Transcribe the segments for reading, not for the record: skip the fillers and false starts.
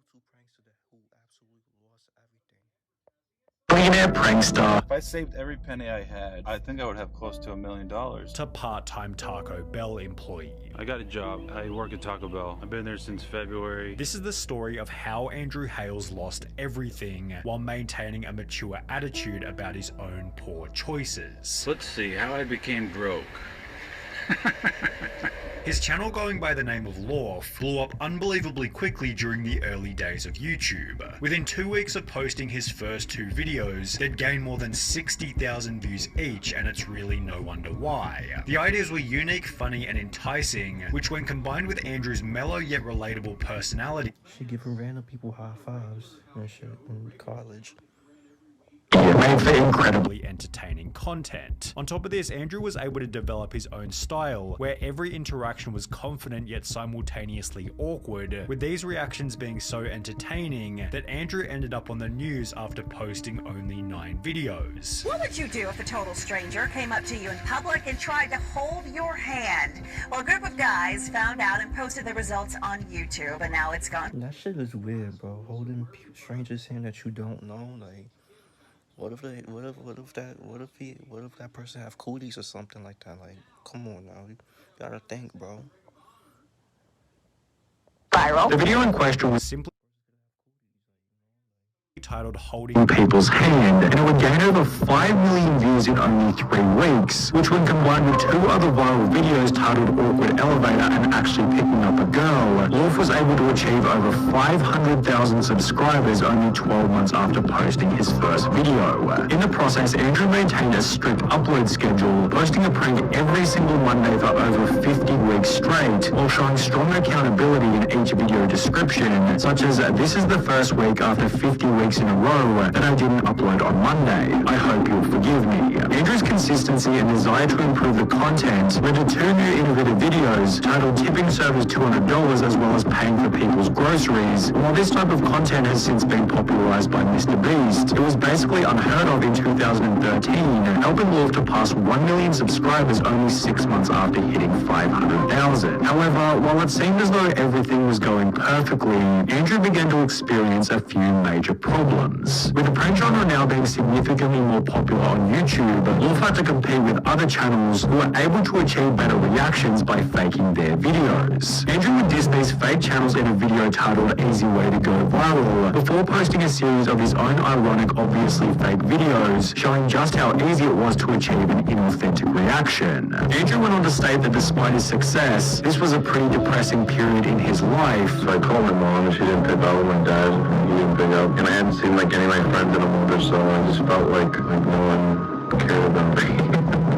YouTube prankster who absolutely lost everything. Millionaire prankster. If I saved every penny I had, I think I would have close to $1 million. To part-time Taco Bell employee. I got a job. I work at Taco Bell. I've been there since February. This is the story of how Andrew Hales lost everything while maintaining a mature attitude about his own poor choices. Let's see how I became broke. His channel, going by the name of Lorf, blew up unbelievably quickly during the early days of YouTube. Within 2 weeks of posting his first 2 videos, they'd gained more than 60,000 views each, and it's really no wonder why. The ideas were unique, funny, and enticing, which when combined with Andrew's mellow yet relatable personality, She giving random people high fives and shit in college. made for incredibly entertaining content. On top of this, Andrew was able to develop his own style, where every interaction was confident yet simultaneously awkward, with these reactions being so entertaining that Andrew ended up on the news after posting only 9 videos. What would you do if a total stranger came up to you in public and tried to hold your hand? Well, a group of guys found out and posted the results on YouTube, and now it's gone. That shit is weird, bro. Holding strangers' hand that you don't know, like. What if that person have cooties or something like that? Like, come on now, you gotta think, bro. The video in question was simply titled Holding People's Hand, and it would gain over 5 million views in only 3 weeks, which when combined with 2 other viral videos titled Awkward Elevator and Actually Picking Up a Girl, Lorf was able to achieve over 500,000 subscribers only 12 months after posting his first video. In the process, Andrew maintained a strict upload schedule, posting a prank every single Monday for over 50 weeks straight, while showing strong accountability in each video description, such as, "This is the first week after 50 weeks in a row that I didn't upload on Monday. I hope you'll forgive me." Andrew's consistency and desire to improve the content led to 2 new innovative videos titled Tipping Servers $200 as well as Paying for People's Groceries. And while this type of content has since been popularized by Mr. Beast, it was basically unheard of in 2013, helping Lorf to pass 1 million subscribers only 6 months after hitting 500,000. However, while it seemed as though everything was going perfectly, Andrew began to experience a few major problems. With the prank genre now being significantly more popular on YouTube, Lorf had to compete with other channels who were able to achieve better reactions by faking their videos. Andrew would diss these fake channels in a video titled Easy Way to Go Viral, before posting a series of his own ironic, obviously fake videos, showing just how easy it was to achieve an inauthentic reaction. Andrew went on to state that despite his success, this was a pretty depressing period in his life. So I called my mom and she didn't pick up, my dad, he didn't pick up, and I hadn't seen like any of my friends in a month or so. I just felt like no one cared about me.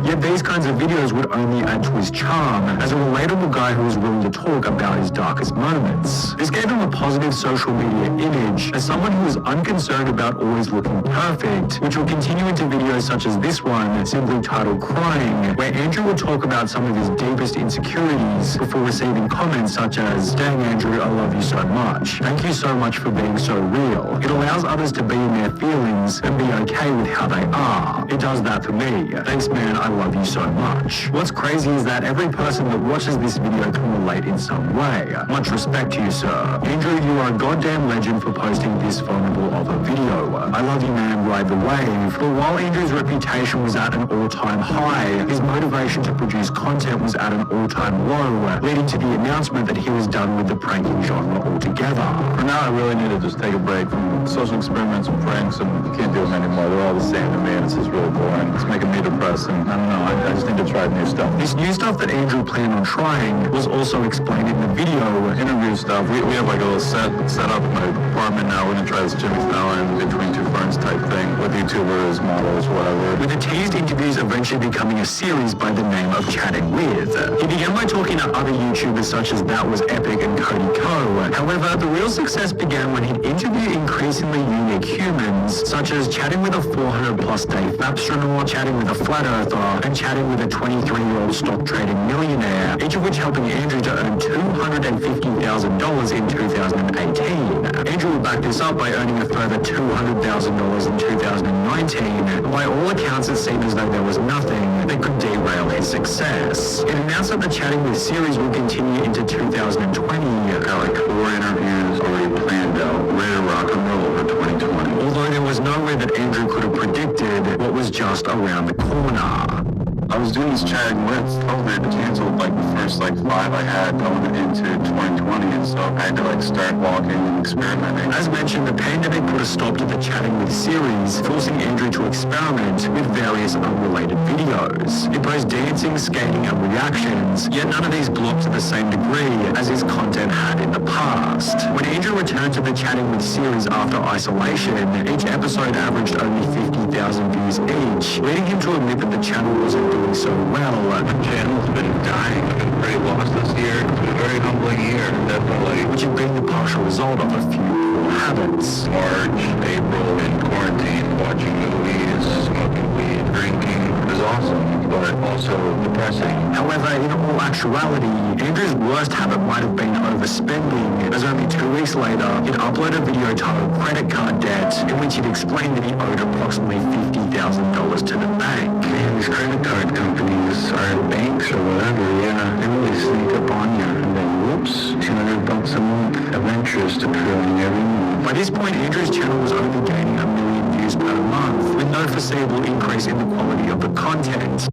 Yet these kinds of videos would only add to his charm as a relatable guy who was willing to talk about his darkest moments. This gave him a positive social media image as someone who was unconcerned about always looking perfect, which will continue into videos such as this one, simply titled Crying, where Andrew will talk about some of his deepest insecurities before receiving comments such as, "Dang Andrew, I love you so much. Thank you so much for being so real. It allows others to be in their feelings and be okay with how they are. It does that for me. Thanks man, I love you so much." What's crazy is that every person that watches this video can relate in some way. Much respect to you, sir. Andrew, you are a goddamn legend for posting this vulnerable of a video. I love you, man, ride the wave. But while Andrew's reputation was at an all-time high, his motivation to produce content was at an all-time low, leading to the announcement that he was done with the pranking genre altogether. For now, I really need to just take a break from social experiments and pranks, and I can't do them anymore. They're all the same to me, and it's just really boring. It's making me depressed, and I don't know, I just need to try new stuff. This new stuff that Andrew planned on trying was also explained in the video. Interview stuff. We have like a little set up in my apartment now. We're gonna try this Jimmy Fallon Between Two Ferns type thing with YouTubers, models, whatever. With the teased interviews eventually becoming a series by the name of Chatting With. He began by talking to other YouTubers such as That Was Epic and Cody Ko. However, the real success began when he'd interview increasingly unique humans, such as chatting with a 400+ day Fapstronaut, chatting with a flat earther, and chatting with a 23-year-old stock trading millionaire, each of which helping Andrew to earn $250,000 in 2018. Andrew would back this up by earning a further $200,000 in 2019, and by all accounts it seemed as though there was nothing that could derail his success. It announced that the Chatting With series will continue into 2020. I've got like 4 interviews already planned out. ready to rock and roll for 2020. Although there was no way that Andrew could have predicted what was just around the corner. I was doing this chatting with COVID, canceled like the first like 5 I had going into 2020, and so I had to like start walking and experimenting. As mentioned, the pandemic put a stop to the Chatting With series, forcing Andrew to experiment with various unrelated videos. He posed dancing, skating, and reactions, yet none of these blocked to the same degree as his content had in the past. When Andrew returned to the Chatting With series after isolation, each episode averaged only 50,000 views each, leading him to admit that the channel wasn't doing so well. The channel's been dying. I've been pretty lost this year. It's been a very humbling year, definitely. Which had been the partial result of a few poor habits. March, April, in quarantine, watching movies, smoking weed, drinking. It was awesome, but also depressing. However, in all actuality, Andrew's worst habit might have been overspending, as only 2 weeks later, he'd upload a video titled Credit Card Debt, in which he'd explained that he owed approximately $50,000 to the bank. Man, these credit card companies or banks or whatever, yeah, they really sneak up on you. And then, whoops, $200 a month of interest accruing every month. By this point, Andrew's channel was only gaining 1 million views per month, with no foreseeable increase in the quality of the content.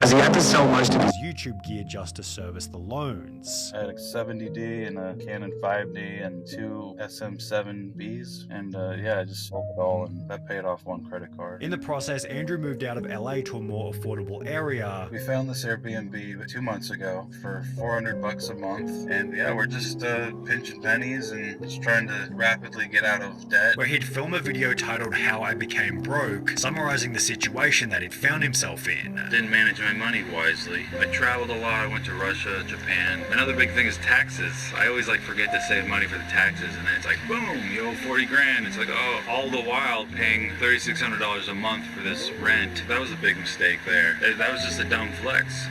As he had to sell most of his YouTube gear just to service the loans. I had a 70D and a Canon 5D and 2 SM7Bs, and yeah, I just sold it all, and that paid off 1 credit card. In the process, Andrew moved out of LA to a more affordable area. We found this Airbnb 2 months ago for $400 a month, and yeah, we're just pinching pennies and just trying to rapidly get out of debt. Where he'd film a video titled How I Became Broke, summarizing the situation that he'd found himself in. Didn't manage my money wisely. I traveled a lot. I went to Russia, Japan. Another big thing is taxes. I always like forget to save money for the taxes, and then it's like, boom, you owe 40 grand. It's like, oh, all the while paying $3,600 a month for this rent. That was a big mistake there. That was just a dumb flex.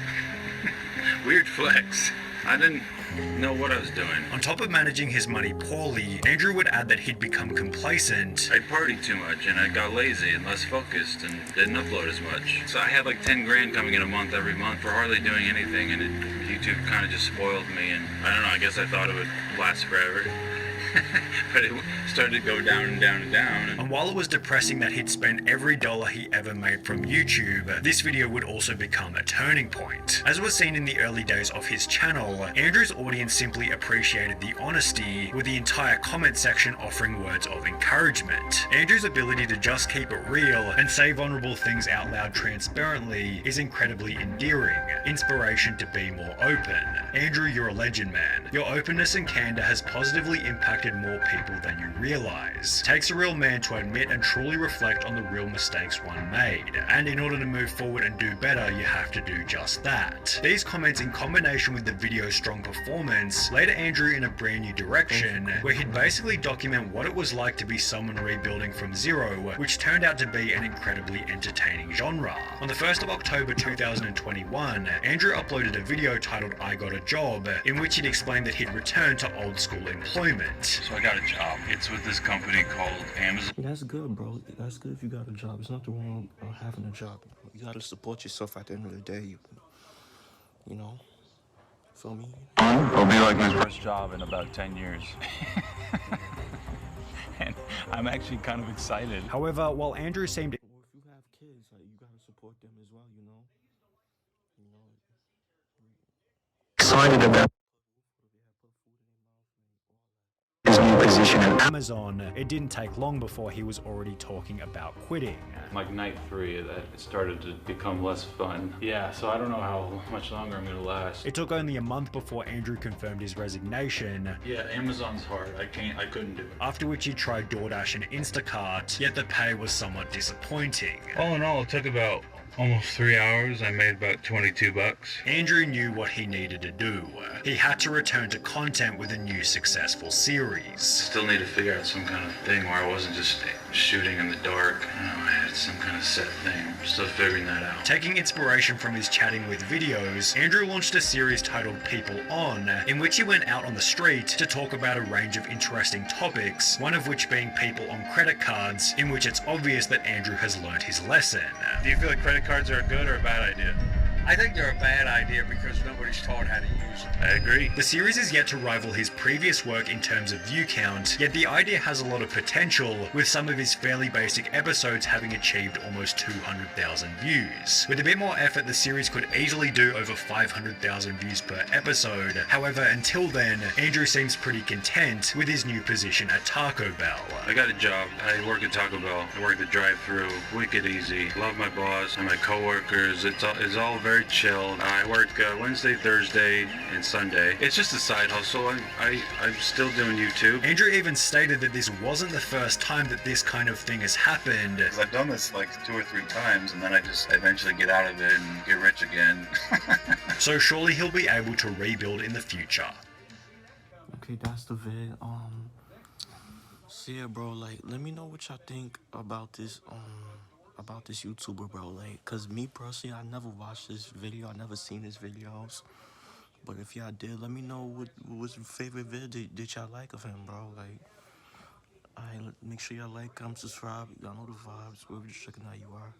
Weird flex. I didn't know what I was doing. On top of managing his money poorly, Andrew would add that he'd become complacent. I'd partied too much, and I got lazy and less focused and didn't upload as much. So I had like 10 grand coming in a month every month for hardly doing anything, and YouTube kind of just spoiled me, and I don't know, I guess I thought it would last forever. But it started to go down and down and down. And while it was depressing that he'd spent every dollar he ever made from YouTube, this video would also become a turning point. As was seen in the early days of his channel, Andrew's audience simply appreciated the honesty, with the entire comment section offering words of encouragement. Andrew's ability to just keep it real and say vulnerable things out loud transparently is incredibly endearing. Inspiration to be more open. Andrew, you're a legend, man. Your openness and candor has positively impacted more people than you realize. It takes a real man to admit and truly reflect on the real mistakes one made. And in order to move forward and do better, you have to do just that. These comments, in combination with the video's strong performance, led Andrew in a brand new direction, where he'd basically document what it was like to be someone rebuilding from zero, which turned out to be an incredibly entertaining genre. On the 1st of October 2021, Andrew uploaded a video titled I Got a Job, in which he'd explained that he'd returned to old school employment. So I got a job. It's with this company called Amazon. That's good, bro. That's good if you got a job. There's nothing wrong with having a job. You gotta support yourself at the end of the day. You know? Feel me? It'll be like my first job in about 10 years. And I'm actually kind of excited. However, while Andrew seemed Or if you have kids, like, you gotta support them as well, you know? excited about his new position at Amazon, it didn't take long before he was already talking about quitting. Like night 3, that it started to become less fun. Yeah, so I don't know how much longer I'm gonna last. It took only a month before Andrew confirmed his resignation. Yeah, Amazon's hard. I couldn't do it. After which he tried DoorDash and Instacart, yet the pay was somewhat disappointing. All in all, it took about almost 3 hours. I made about 22 bucks. Andrew knew what he needed to do. He had to return to content with a new successful series. Still need to figure out some kind of thing where I wasn't just shooting in the dark. I don't know, I had some kind of set thing. I'm still figuring that out. Taking inspiration from his Chatting With videos, Andrew launched a series titled People On, in which he went out on the street to talk about a range of interesting topics, one of which being people on credit cards, in which it's obvious that Andrew has learned his lesson. Do you feel like credit cards are a good or a bad idea? I think they're a bad idea because nobody's taught how to use them. I agree. The series is yet to rival his previous work in terms of view count, yet the idea has a lot of potential, with some of his fairly basic episodes having achieved almost 200,000 views. With a bit more effort, the series could easily do over 500,000 views per episode. However, until then, Andrew seems pretty content with his new position at Taco Bell. I got a job. I work at Taco Bell. I work the drive-thru. Wicked easy. Love my boss and my coworkers. It's all very chill. I work Wednesday, Thursday, and Sunday. It's just a side hustle. I'm still doing YouTube. Andrew even stated that this wasn't the first time that this kind of thing has happened. I've done this like 2 or 3 times, and then I just eventually get out of it and get rich again. So surely he'll be able to rebuild in the future. Okay, that's the vid. So yeah, bro, like, let me know what y'all think about this YouTuber, bro. Like, cause me personally, I never watched this video. I never seen his videos. But if y'all did, let me know what was your favorite video did y'all like of him, bro. Like, alright, make sure y'all like, comment, subscribe. Y'all know the vibes. We're just checking out you are.